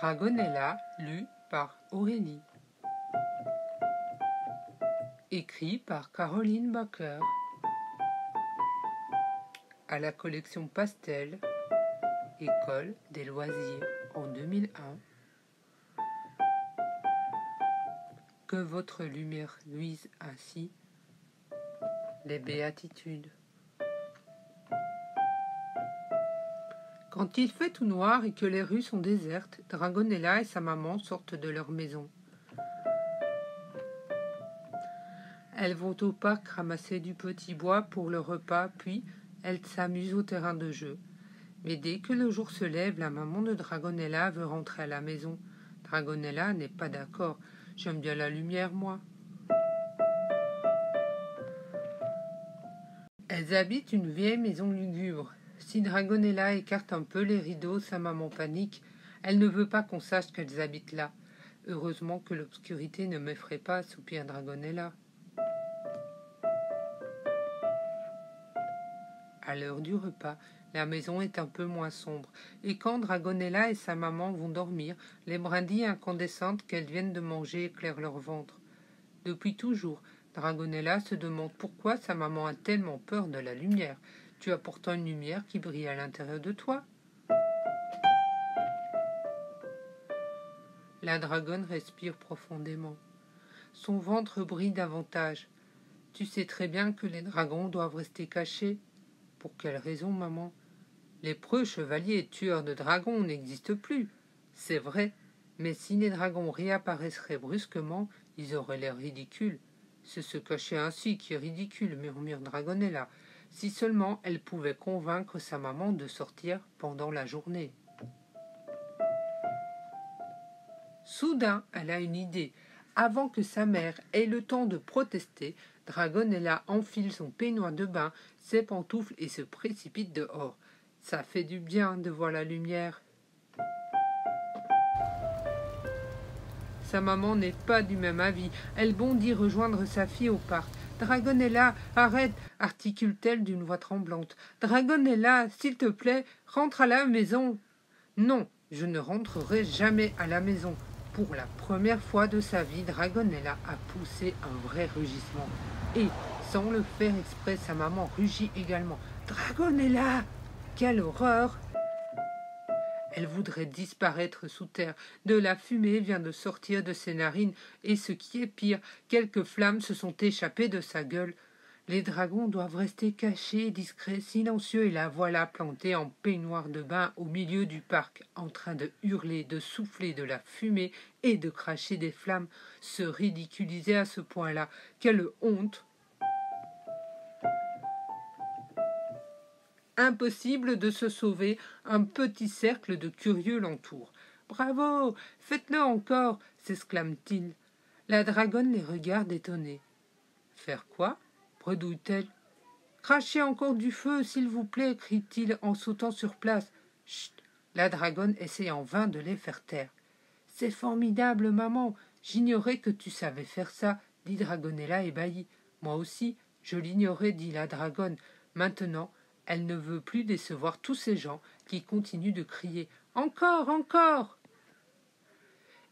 Dragonella, lu par Aurélie. Écrit par Caroline Baker. À la collection Pastel, École des loisirs en 2001. Que votre lumière luise ainsi, les béatitudes. Quand il fait tout noir et que les rues sont désertes, Dragonella et sa maman sortent de leur maison. Elles vont au parc ramasser du petit bois pour le repas, puis elles s'amusent au terrain de jeu. Mais dès que le jour se lève, la maman de Dragonella veut rentrer à la maison. Dragonella n'est pas d'accord. « J'aime bien la lumière, moi. » Elles habitent une vieille maison lugubre. Si Dragonella écarte un peu les rideaux, sa maman panique. Elle ne veut pas qu'on sache qu'elles habitent là. Heureusement que l'obscurité ne m'effraie pas, soupire Dragonella. À l'heure du repas, la maison est un peu moins sombre, et quand Dragonella et sa maman vont dormir, les brindilles incandescentes qu'elles viennent de manger éclairent leur ventre. Depuis toujours, Dragonella se demande pourquoi sa maman a tellement peur de la lumière. Tu as pourtant une lumière qui brille à l'intérieur de toi. La dragonne respire profondément. Son ventre brille davantage. Tu sais très bien que les dragons doivent rester cachés. Pour quelle raison, maman? Les preux chevaliers tueurs de dragons n'existent plus. C'est vrai, mais si les dragons réapparaisseraient brusquement, ils auraient l'air ridicules. C'est se cacher ainsi qui est ridicule, murmure Dragonella. Si seulement elle pouvait convaincre sa maman de sortir pendant la journée. Soudain, elle a une idée. Avant que sa mère ait le temps de protester, Dragonella enfile son peignoir de bain, ses pantoufles et se précipite dehors. Ça fait du bien de voir la lumière. Sa maman n'est pas du même avis. Elle bondit rejoindre sa fille au parc. « Dragonella, arrête !» articule-t-elle d'une voix tremblante. « Dragonella, s'il te plaît, rentre à la maison !»« Non, je ne rentrerai jamais à la maison. » Pour la première fois de sa vie, Dragonella a poussé un vrai rugissement. Et, sans le faire exprès, sa maman rugit également. « Dragonella ! Quelle horreur !» Elle voudrait disparaître sous terre. De la fumée vient de sortir de ses narines, et ce qui est pire, quelques flammes se sont échappées de sa gueule. Les dragons doivent rester cachés, discrets, silencieux, et la voilà plantée en peignoir de bain au milieu du parc, en train de hurler, de souffler de la fumée et de cracher des flammes. Se ridiculiser à ce point-là, quelle honte! Impossible de se sauver, un petit cercle de curieux l'entoure. « Bravo, faites-le encore !» s'exclame-t-il. La dragonne les regarde étonnée. « Faire quoi ?» bredouille-t-elle. « Crachez encore du feu, s'il vous plaît !» crie-t-il en sautant sur place. « Chut !» La dragonne essaie en vain de les faire taire. « C'est formidable, maman. J'ignorais que tu savais faire ça, » dit Dragonella ébahie. « Moi aussi, je l'ignorais, dit la dragonne. Maintenant, elle ne veut plus décevoir tous ces gens qui continuent de crier « Encore, encore !»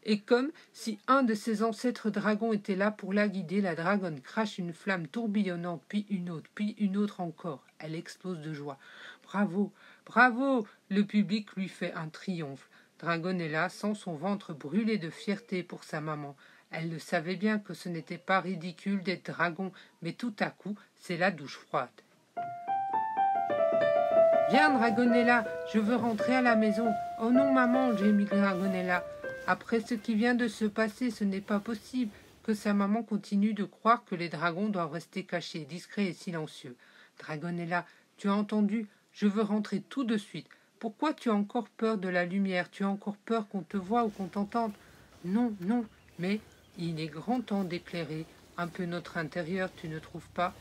Et comme si un de ses ancêtres dragons était là pour la guider, la dragonne crache une flamme tourbillonnante, puis une autre encore. Elle explose de joie. « Bravo, bravo !» Le public lui fait un triomphe. Dragonella sent son ventre brûler de fierté pour sa maman. Elle le savait bien que ce n'était pas ridicule d'être dragon, mais tout à coup, c'est la douche froide. « Viens, Dragonella, je veux rentrer à la maison. »« Oh non, maman, » gémit Dragonella. Après ce qui vient de se passer, ce n'est pas possible que sa maman continue de croire que les dragons doivent rester cachés, discrets et silencieux. « Dragonella, tu as entendu? Je veux rentrer tout de suite. Pourquoi tu as encore peur de la lumière? Tu as encore peur qu'on te voie ou qu'on t'entende? »« Non, non, mais il est grand temps d'éclairer un peu notre intérieur, tu ne trouves pas ?»